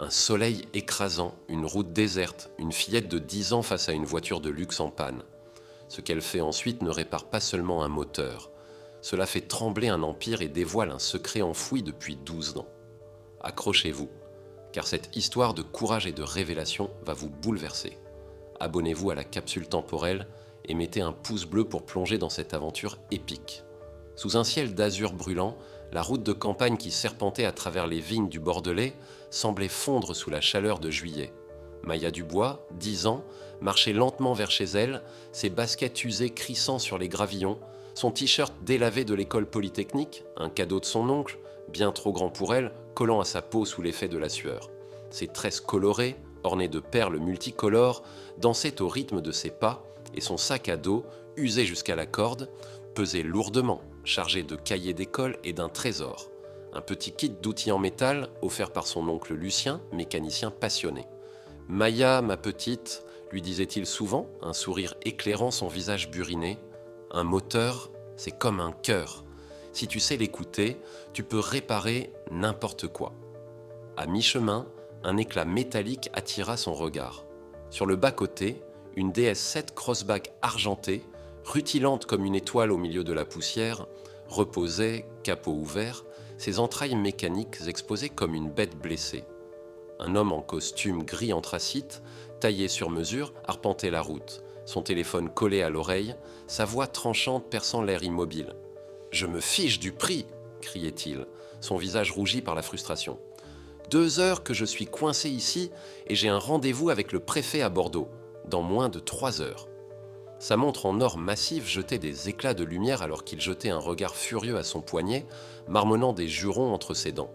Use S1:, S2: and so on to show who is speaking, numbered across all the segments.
S1: Un soleil écrasant, une route déserte, une fillette de 10 ans face à une voiture de luxe en panne. Ce qu'elle fait ensuite ne répare pas seulement un moteur. Cela fait trembler un empire et dévoile un secret enfoui depuis 12 ans. Accrochez-vous, car cette histoire de courage et de révélation va vous bouleverser. Abonnez-vous à la capsule temporelle et mettez un pouce bleu pour plonger dans cette aventure épique. Sous un ciel d'azur brûlant, la route de campagne qui serpentait à travers les vignes du Bordelais semblait fondre sous la chaleur de juillet. Maya Dubois, 10 ans, marchait lentement vers chez elle, ses baskets usées crissant sur les gravillons, son t-shirt délavé de l'école polytechnique, un cadeau de son oncle, bien trop grand pour elle, collant à sa peau sous l'effet de la sueur. Ses tresses colorées, ornées de perles multicolores, dansaient au rythme de ses pas, et son sac à dos, usé jusqu'à la corde, pesait lourdement, chargé de cahiers d'école et d'un trésor. Un petit kit d'outils en métal offert par son oncle Lucien, mécanicien passionné. « Maya, ma petite », lui disait-il souvent, un sourire éclairant son visage buriné, « un moteur, c'est comme un cœur. Si tu sais l'écouter, tu peux réparer n'importe quoi. » À mi-chemin, un éclat métallique attira son regard. Sur le bas-côté, une DS7 Crossback argentée, rutilante comme une étoile au milieu de la poussière, reposait, capot ouvert, ses entrailles mécaniques exposées comme une bête blessée. Un homme en costume gris anthracite, taillé sur mesure, arpentait la route, son téléphone collé à l'oreille, sa voix tranchante perçant l'air immobile. « Je me fiche du prix !» criait-il, son visage rougi par la frustration. 2 heures que je suis coincé ici et j'ai un rendez-vous avec le préfet à Bordeaux, dans moins de 3 heures. Sa montre en or massif jetait des éclats de lumière alors qu'il jetait un regard furieux à son poignet, marmonnant des jurons entre ses dents.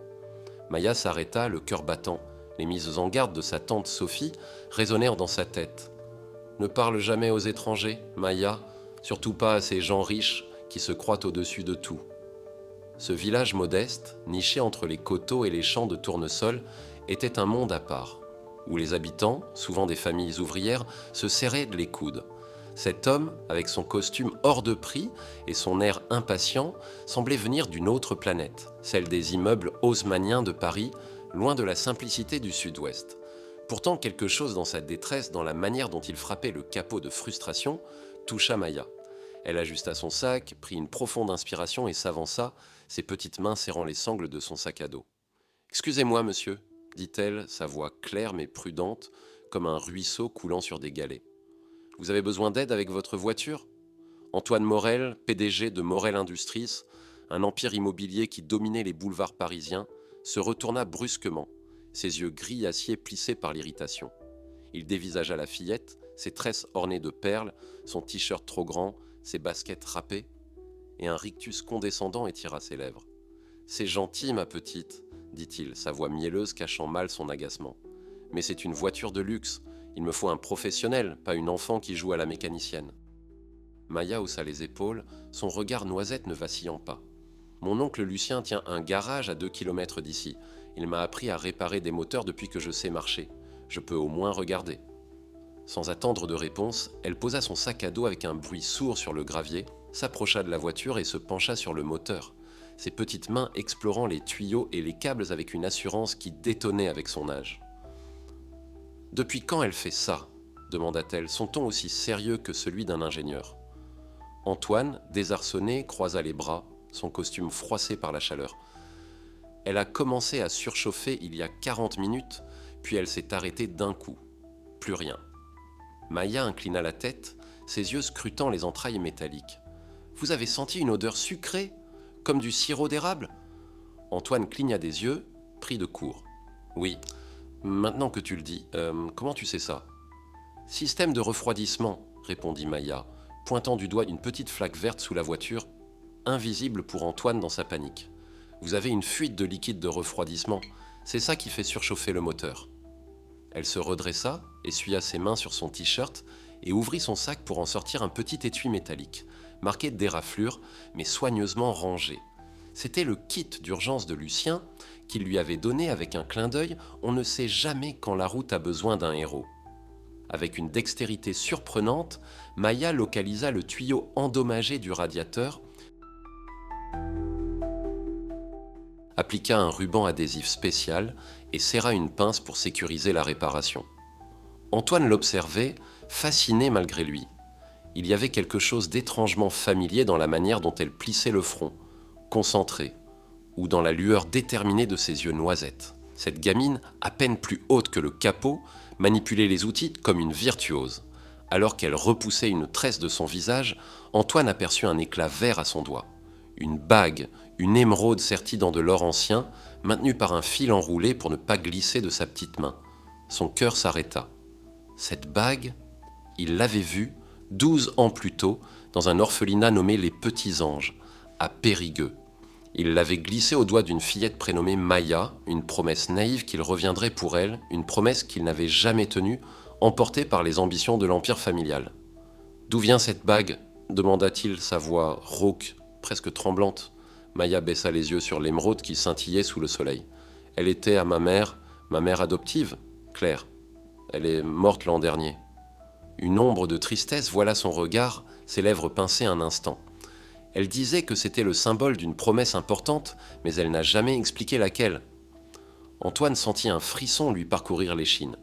S1: Maya s'arrêta, le cœur battant. Les mises en garde de sa tante Sophie résonnèrent dans sa tête. « Ne parle jamais aux étrangers, Maya, surtout pas à ces gens riches qui se croient au-dessus de tout. » Ce village modeste, niché entre les coteaux et les champs de tournesol, était un monde à part, où les habitants, souvent des familles ouvrières, se serraient les coudes. Cet homme, avec son costume hors de prix et son air impatient, semblait venir d'une autre planète, celle des immeubles haussmanniens de Paris, loin de la simplicité du sud-ouest. Pourtant, quelque chose dans sa détresse, dans la manière dont il frappait le capot de frustration, toucha Maya. Elle ajusta son sac, prit une profonde inspiration et s'avança, ses petites mains serrant les sangles de son sac à dos. « Excusez-moi, monsieur, » dit-elle, sa voix claire mais prudente, comme un ruisseau coulant sur des galets. « Vous avez besoin d'aide avec votre voiture ?» Antoine Morel, PDG de Morel Industries, un empire immobilier qui dominait les boulevards parisiens, se retourna brusquement, ses yeux gris acier plissés par l'irritation. Il dévisagea la fillette, ses tresses ornées de perles, son t-shirt trop grand, ses baskets râpées, et un rictus condescendant étira ses lèvres. « C'est gentil, ma petite, » dit-il, sa voix mielleuse cachant mal son agacement. « Mais c'est une voiture de luxe. Il me faut un professionnel, pas une enfant qui joue à la mécanicienne. » Maya haussa les épaules, son regard noisette ne vacillant pas. « Mon oncle Lucien tient un garage à 2 kilomètres d'ici. Il m'a appris à réparer des moteurs depuis que je sais marcher. Je peux au moins regarder. » Sans attendre de réponse, elle posa son sac à dos avec un bruit sourd sur le gravier, s'approcha de la voiture et se pencha sur le moteur, ses petites mains explorant les tuyaux et les câbles avec une assurance qui détonnait avec son âge. « Depuis quand elle fait ça ?» demanda-t-elle, son ton aussi sérieux que celui d'un ingénieur. Antoine, désarçonné, croisa les bras, son costume froissé par la chaleur. « Elle a commencé à surchauffer il y a 40 minutes, puis elle s'est arrêtée d'un coup. Plus rien. » Maya inclina la tête, ses yeux scrutant les entrailles métalliques. « Vous avez senti une odeur sucrée, comme du sirop d'érable ?» Antoine cligna des yeux, pris de court. « Oui, maintenant que tu le dis, comment tu sais ça ?»« Système de refroidissement, » répondit Maya, pointant du doigt une petite flaque verte sous la voiture, invisible pour Antoine dans sa panique. « Vous avez une fuite de liquide de refroidissement, c'est ça qui fait surchauffer le moteur. » Elle se redressa, essuya ses mains sur son t-shirt et ouvrit son sac pour en sortir un petit étui métallique, marqué d'éraflures, mais soigneusement rangé. C'était le kit d'urgence de Lucien qu'il lui avait donné avec un clin d'œil. On ne sait jamais quand la route a besoin d'un héros. Avec une dextérité surprenante, Maya localisa le tuyau endommagé du radiateur. appliqua un ruban adhésif spécial et serra une pince pour sécuriser la réparation. Antoine l'observait, fasciné malgré lui. Il y avait quelque chose d'étrangement familier dans la manière dont elle plissait le front, concentrée, ou dans la lueur déterminée de ses yeux noisettes. Cette gamine, à peine plus haute que le capot, manipulait les outils comme une virtuose. Alors qu'elle repoussait une tresse de son visage, Antoine aperçut un éclat vert à son doigt. Une bague, une émeraude sertie dans de l'or ancien, maintenue par un fil enroulé pour ne pas glisser de sa petite main. Son cœur s'arrêta. Cette bague, il l'avait vue 12 ans plus tôt dans un orphelinat nommé les Petits Anges, à Périgueux. Il l'avait glissée au doigt d'une fillette prénommée Maya, une promesse naïve qu'il reviendrait pour elle, une promesse qu'il n'avait jamais tenue, emporté par les ambitions de l'empire familial. « D'où vient cette bague » demanda-t-il, sa voix rauque, presque tremblante. Maya baissa les yeux sur l'émeraude qui scintillait sous le soleil. « Elle était à ma mère adoptive, Claire. Elle est morte l'an dernier. » Une ombre de tristesse voila son regard, ses lèvres pincées un instant. Elle disait que c'était le symbole d'une promesse importante, mais elle n'a jamais expliqué laquelle. Antoine sentit un frisson lui parcourir l'échine.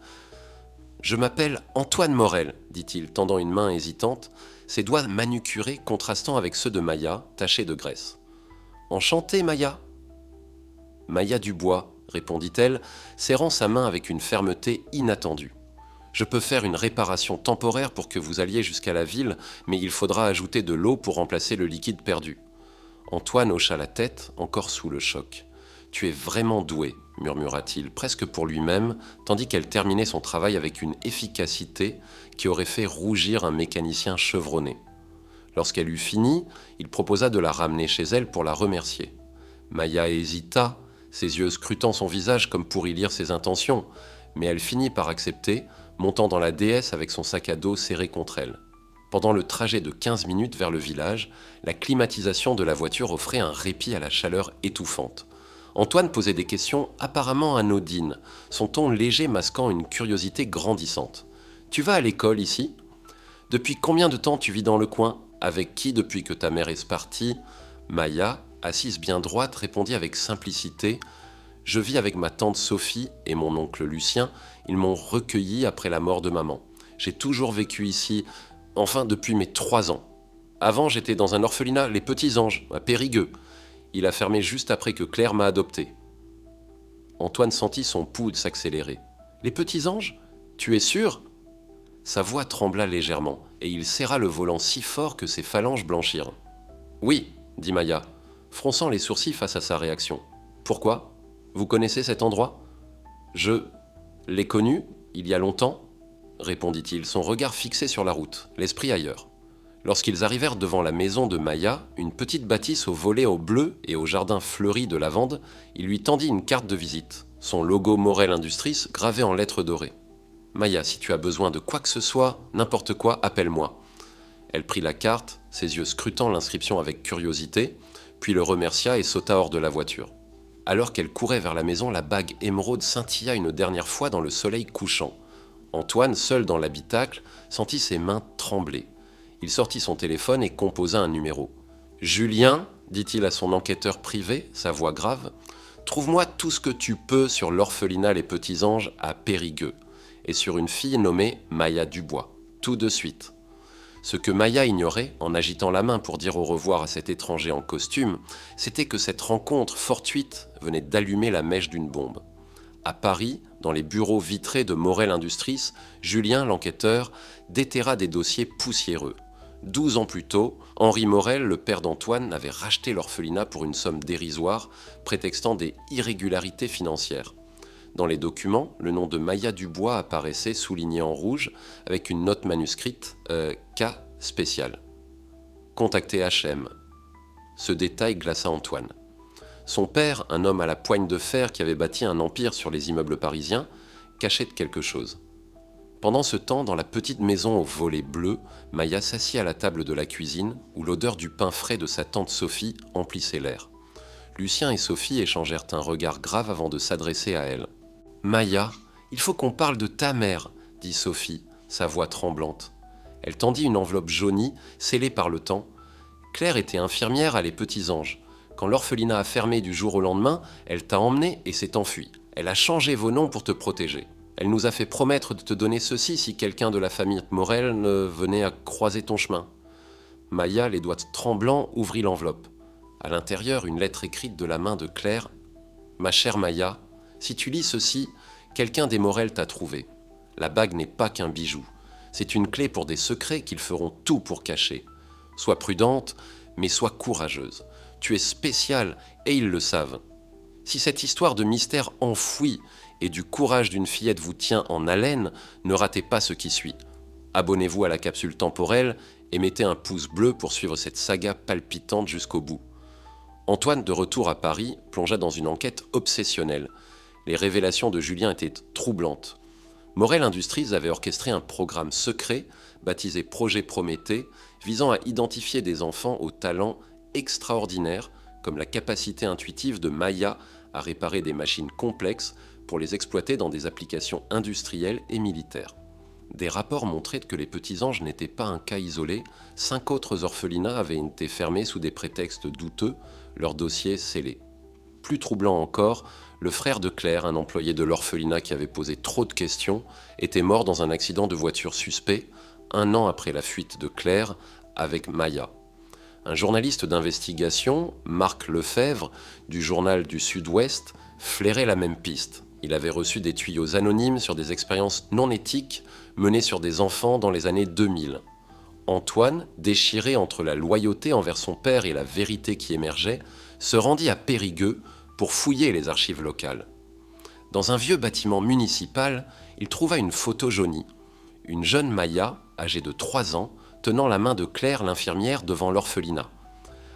S1: « Je m'appelle Antoine Morel, dit-il, tendant une main hésitante, ses doigts manucurés contrastant avec ceux de Maya, tachés de graisse. « Enchantée, Maya !»« Maya Dubois, » répondit-elle, serrant sa main avec une fermeté inattendue. « Je peux faire une réparation temporaire pour que vous alliez jusqu'à la ville, mais il faudra ajouter de l'eau pour remplacer le liquide perdu. » Antoine hocha la tête, encore sous le choc. « Tu es vraiment doué, » murmura-t-il, presque pour lui-même, tandis qu'elle terminait son travail avec une efficacité qui aurait fait rougir un mécanicien chevronné. Lorsqu'elle eut fini, il proposa de la ramener chez elle pour la remercier. Maya hésita, ses yeux scrutant son visage comme pour y lire ses intentions, mais elle finit par accepter, montant dans la déesse avec son sac à dos serré contre elle. Pendant le trajet de 15 minutes vers le village, la climatisation de la voiture offrait un répit à la chaleur étouffante. Antoine posait des questions apparemment anodines, son ton léger masquant une curiosité grandissante. « Tu vas à l'école ici ? Depuis combien de temps tu vis dans le coin ? Avec qui depuis que ta mère est partie ?» Maya, assise bien droite, répondit avec simplicité « Je vis avec ma tante Sophie et mon oncle Lucien. Ils m'ont recueilli après la mort de maman. J'ai toujours vécu ici, enfin depuis mes 3 ans. Avant, j'étais dans un orphelinat, les Petits Anges, à Périgueux. Il a fermé juste après que Claire m'a adopté. » Antoine sentit son pouls s'accélérer. « Les Petits Anges ? Tu es sûr ?» Sa voix trembla légèrement, et il serra le volant si fort que ses phalanges blanchirent. « Oui, » dit Maya, fronçant les sourcils face à sa réaction. « Pourquoi ? Vous connaissez cet endroit ? » « Je l'ai connu, il y a longtemps, » répondit-il, son regard fixé sur la route, l'esprit ailleurs. Lorsqu'ils arrivèrent devant la maison de Maya, une petite bâtisse aux volets au bleu et au jardin fleuri de lavande, il lui tendit une carte de visite, son logo Morel Industries gravé en lettres dorées. « Maya, si tu as besoin de quoi que ce soit, n'importe quoi, appelle-moi. » Elle prit la carte, ses yeux scrutant l'inscription avec curiosité, puis le remercia et sauta hors de la voiture. Alors qu'elle courait vers la maison, la bague émeraude scintilla une dernière fois dans le soleil couchant. Antoine, seul dans l'habitacle, sentit ses mains trembler. Il sortit son téléphone et composa un numéro. « Julien, dit-il à son enquêteur privé, sa voix grave, trouve-moi tout ce que tu peux sur l'orphelinat Les Petits Anges à Périgueux et sur une fille nommée Maya Dubois, tout de suite. » Ce que Maya ignorait, en agitant la main pour dire au revoir à cet étranger en costume, c'était que cette rencontre fortuite venait d'allumer la mèche d'une bombe. À Paris, dans les bureaux vitrés de Morel Industries, Julien, l'enquêteur, déterra des dossiers poussiéreux. 12 ans plus tôt, Henri Morel, le père d'Antoine, avait racheté l'orphelinat pour une somme dérisoire, prétextant des irrégularités financières. Dans les documents, le nom de Maya Dubois apparaissait souligné en rouge avec une note manuscrite cas spécial. Contactez HM. Ce détail glaça Antoine. Son père, un homme à la poigne de fer qui avait bâti un empire sur les immeubles parisiens, cachait quelque chose. Pendant ce temps, dans la petite maison aux volets bleus, Maya s'assit à la table de la cuisine où l'odeur du pain frais de sa tante Sophie emplissait l'air. Lucien et Sophie échangèrent un regard grave avant de s'adresser à elle. « Maya, il faut qu'on parle de ta mère, » dit Sophie, sa voix tremblante. Elle tendit une enveloppe jaunie, scellée par le temps. Claire était infirmière à Les Petits Anges. Quand l'orphelinat a fermé du jour au lendemain, elle t'a emmené et s'est enfuie. Elle a changé vos noms pour te protéger. Elle nous a fait promettre de te donner ceci si quelqu'un de la famille Morel ne venait à croiser ton chemin. » Maya, les doigts tremblants, ouvrit l'enveloppe. À l'intérieur, une lettre écrite de la main de Claire. « Ma chère Maya, si tu lis ceci, quelqu'un des Morel t'a trouvé. La bague n'est pas qu'un bijou. C'est une clé pour des secrets qu'ils feront tout pour cacher. Sois prudente, mais sois courageuse. Tu es spéciale et ils le savent. Si cette histoire de mystère enfoui et du courage d'une fillette vous tient en haleine, ne ratez pas ce qui suit. Abonnez-vous à la capsule temporelle et mettez un pouce bleu pour suivre cette saga palpitante jusqu'au bout. » Antoine, de retour à Paris, plongea dans une enquête obsessionnelle. Les révélations de Julien étaient troublantes. Morel Industries avait orchestré un programme secret, baptisé Projet Prométhée, visant à identifier des enfants aux talents extraordinaires, comme la capacité intuitive de Maya à réparer des machines complexes pour les exploiter dans des applications industrielles et militaires. Des rapports montraient que les petits anges n'étaient pas un cas isolé. 5 autres orphelinats avaient été fermés sous des prétextes douteux, leurs dossiers scellés. Plus troublant encore, le frère de Claire, un employé de l'orphelinat qui avait posé trop de questions, était mort dans un accident de voiture suspect, 1 an après la fuite de Claire avec Maya. Un journaliste d'investigation, Marc Lefebvre, du journal du Sud-Ouest, flairait la même piste. Il avait reçu des tuyaux anonymes sur des expériences non éthiques menées sur des enfants dans les années 2000. Antoine, déchiré entre la loyauté envers son père et la vérité qui émergeait, se rendit à Périgueux pour fouiller les archives locales. Dans un vieux bâtiment municipal, il trouva une photo jaunie. Une jeune Maya, âgée de 3 ans, tenant la main de Claire, l'infirmière, devant l'orphelinat.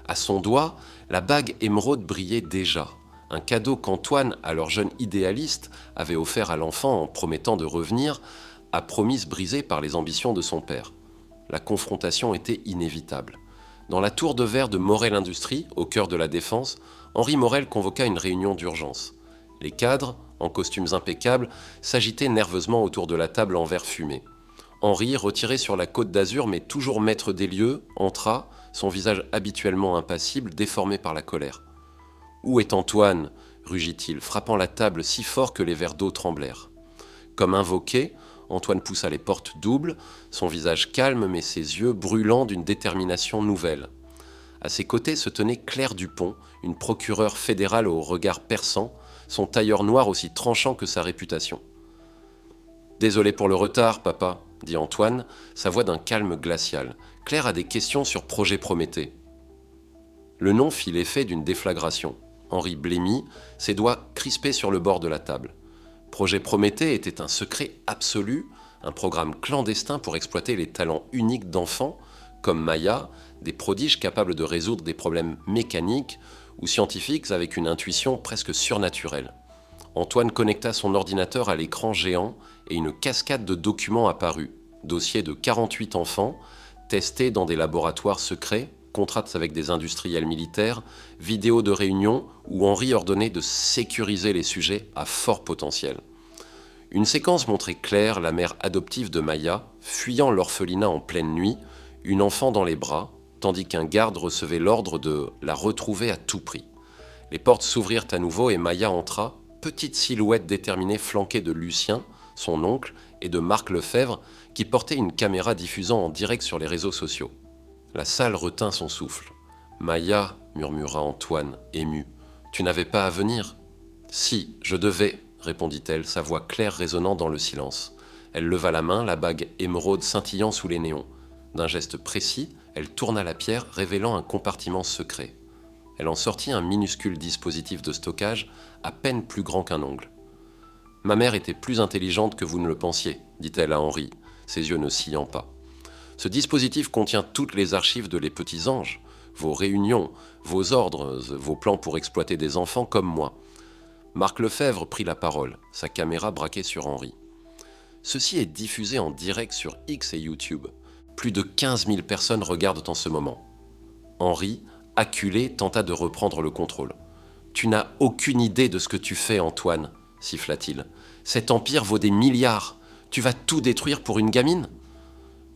S1: À son doigt, la bague émeraude brillait déjà, un cadeau qu'Antoine, alors jeune idéaliste, avait offert à l'enfant en promettant de revenir, à promesse brisée par les ambitions de son père. La confrontation était inévitable. Dans la tour de verre de Morel Industries, au cœur de la Défense, Henri Morel convoqua une réunion d'urgence. Les cadres, en costumes impeccables, s'agitaient nerveusement autour de la table en verre fumé. Henri, retiré sur la Côte d'Azur mais toujours maître des lieux, entra, son visage habituellement impassible, déformé par la colère. « Où est Antoine ?» rugit-il, frappant la table si fort que les verres d'eau tremblèrent. Comme invoqué, Antoine poussa les portes doubles, son visage calme mais ses yeux brûlants d'une détermination nouvelle. À ses côtés se tenait Claire Dupont, une procureure fédérale au regard perçant, son tailleur noir aussi tranchant que sa réputation. « Désolé pour le retard, papa », dit Antoine, sa voix d'un calme glacial. « Claire a des questions sur Projet Prométhée. » Le nom fit l'effet d'une déflagration. Henri blêmit, ses doigts crispés sur le bord de la table. Projet Prométhée était un secret absolu, un programme clandestin pour exploiter les talents uniques d'enfants, comme Maya, des prodiges capables de résoudre des problèmes mécaniques ou scientifiques avec une intuition presque surnaturelle. Antoine connecta son ordinateur à l'écran géant et une cascade de documents apparut. Dossiers de 48 enfants, testés dans des laboratoires secrets, contrats avec des industriels militaires, vidéos de réunions où Henri ordonnait de sécuriser les sujets à fort potentiel. Une séquence montrait Claire, la mère adoptive de Maya, fuyant l'orphelinat en pleine nuit, une enfant dans les bras, tandis qu'un garde recevait l'ordre de la retrouver à tout prix. Les portes s'ouvrirent à nouveau et Maya entra, petite silhouette déterminée flanquée de Lucien, son oncle, et de Marc Lefebvre, qui portait une caméra diffusant en direct sur les réseaux sociaux. La salle retint son souffle. « Maya, » murmura Antoine, ému, « tu n'avais pas à venir ?»« Si, je devais, » répondit-elle, sa voix claire résonnant dans le silence. Elle leva la main, la bague émeraude scintillant sous les néons. D'un geste précis, elle tourna la pierre, révélant un compartiment secret. Elle en sortit un minuscule dispositif de stockage, à peine plus grand qu'un ongle. « Ma mère était plus intelligente que vous ne le pensiez, » dit-elle à Henri, ses yeux ne sillant pas. « Ce dispositif contient toutes les archives de Les Petits Anges, vos réunions, vos ordres, vos plans pour exploiter des enfants comme moi. » Marc Lefebvre prit la parole, sa caméra braquée sur Henri. « Ceci est diffusé en direct sur X et YouTube. Plus de 15 000 personnes regardent en ce moment. » Henri, acculé, tenta de reprendre le contrôle. « Tu n'as aucune idée de ce que tu fais, Antoine, » siffla-t-il. « Cet empire vaut des milliards. Tu vas tout détruire pour une gamine ?»«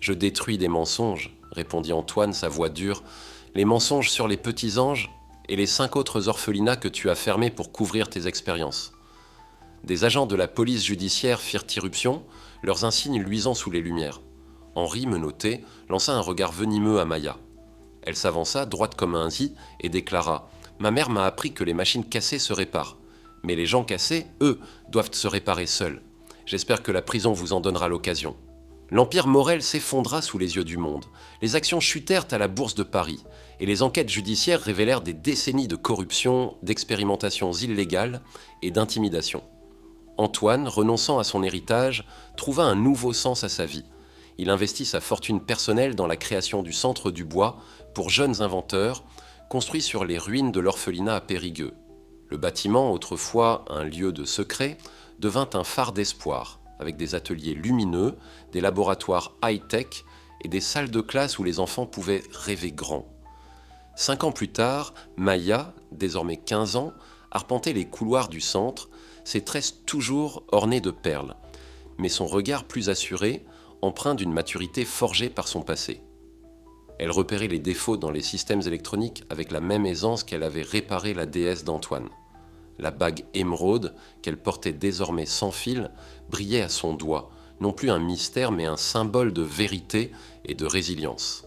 S1: Je détruis des mensonges, » répondit Antoine, sa voix dure. « Les mensonges sur les petits anges, et les 5 autres orphelinats que tu as fermés pour couvrir tes expériences. Des agents de la police judiciaire firent irruption, leurs insignes luisant sous les lumières. Henri, menotté, lança un regard venimeux à Maya. Elle s'avança, droite comme un i, et déclara « Ma mère m'a appris que les machines cassées se réparent. Mais les gens cassés, eux, doivent se réparer seuls. J'espère que la prison vous en donnera l'occasion. » L'empire Morel s'effondra sous les yeux du monde. Les actions chutèrent à la bourse de Paris, et les enquêtes judiciaires révélèrent des décennies de corruption, d'expérimentations illégales et d'intimidation. Antoine, renonçant à son héritage, trouva un nouveau sens à sa vie. Il investit sa fortune personnelle dans la création du Centre du Bois pour jeunes inventeurs, construit sur les ruines de l'orphelinat à Périgueux. Le bâtiment, autrefois un lieu de secret, devint un phare d'espoir, avec des ateliers lumineux, des laboratoires high-tech et des salles de classe où les enfants pouvaient rêver grand. 5 ans plus tard, Maya, désormais 15 ans, arpentait les couloirs du centre, ses tresses toujours ornées de perles, mais son regard plus assuré, empreint d'une maturité forgée par son passé. Elle repérait les défauts dans les systèmes électroniques avec la même aisance qu'elle avait réparé la déesse d'Antoine. La bague émeraude, qu'elle portait désormais sans fil, brillait à son doigt, non plus un mystère mais un symbole de vérité et de résilience.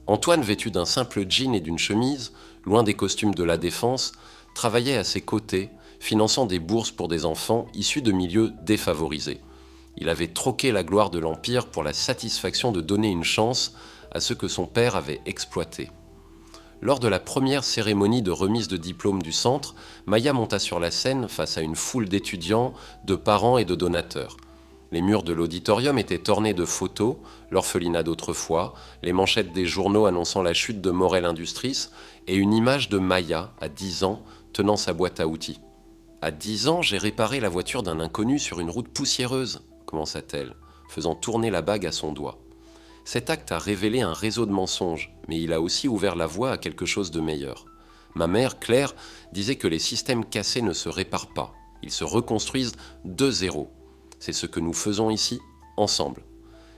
S1: Antoine, vêtu d'un simple jean et d'une chemise, loin des costumes de la défense, travaillait à ses côtés, finançant des bourses pour des enfants issus de milieux défavorisés. Il avait troqué la gloire de l'Empire pour la satisfaction de donner une chance à ceux que son père avait exploités. Lors de la première cérémonie de remise de diplôme du centre, Maya monta sur la scène face à une foule d'étudiants, de parents et de donateurs. Les murs de l'auditorium étaient ornés de photos, l'orphelinat d'autrefois, les manchettes des journaux annonçant la chute de Morel Industries et une image de Maya, à 10 ans, tenant sa boîte à outils. « À 10 ans, j'ai réparé la voiture d'un inconnu sur une route poussiéreuse », commença-t-elle, faisant tourner la bague à son doigt. Cet acte a révélé un réseau de mensonges, mais il a aussi ouvert la voie à quelque chose de meilleur. Ma mère, Claire, disait que les systèmes cassés ne se réparent pas, ils se reconstruisent de zéro. C'est ce que nous faisons ici, ensemble.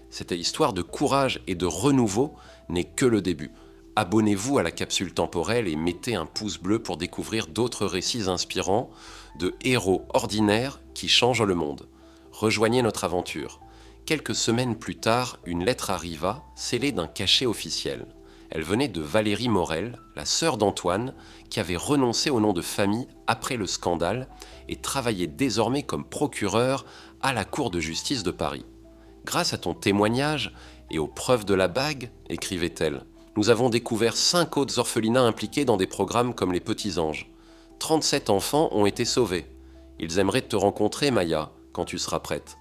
S1: Cette histoire de courage et de renouveau n'est que le début. Abonnez-vous à la capsule temporelle et mettez un pouce bleu pour découvrir d'autres récits inspirants de héros ordinaires qui changent le monde. Rejoignez notre aventure. Quelques semaines plus tard, une lettre arriva, scellée d'un cachet officiel. Elle venait de Valérie Morel, la sœur d'Antoine, qui avait renoncé au nom de famille après le scandale et travaillait désormais comme procureure à la Cour de justice de Paris. « Grâce à ton témoignage et aux preuves de la bague, écrivait-elle, nous avons découvert 5 autres orphelinats impliqués dans des programmes comme les Petits Anges. 37 enfants ont été sauvés. Ils aimeraient te rencontrer, Maya, quand tu seras prête. »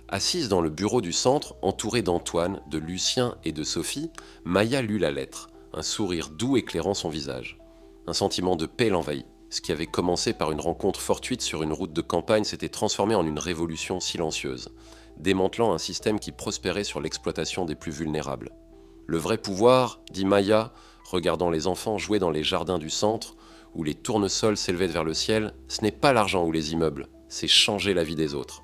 S1: Assise dans le bureau du centre, entourée d'Antoine, de Lucien et de Sophie, Maya lut la lettre, un sourire doux éclairant son visage. Un sentiment de paix l'envahit. Ce qui avait commencé par une rencontre fortuite sur une route de campagne s'était transformé en une révolution silencieuse, démantelant un système qui prospérait sur l'exploitation des plus vulnérables. Le vrai pouvoir, dit Maya, regardant les enfants jouer dans les jardins du centre, où les tournesols s'élevaient vers le ciel, ce n'est pas l'argent ou les immeubles, c'est changer la vie des autres.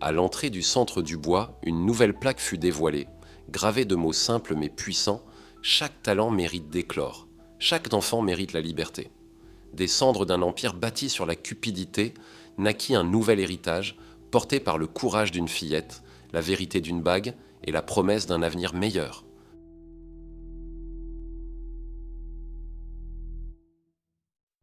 S1: À l'entrée du Centre du Bois, une nouvelle plaque fut dévoilée, gravée de mots simples mais puissants. Chaque talent mérite d'éclore, chaque enfant mérite la liberté. Des cendres d'un empire bâti sur la cupidité, naquit un nouvel héritage, porté par le courage d'une fillette, la vérité d'une bague et la promesse d'un avenir meilleur.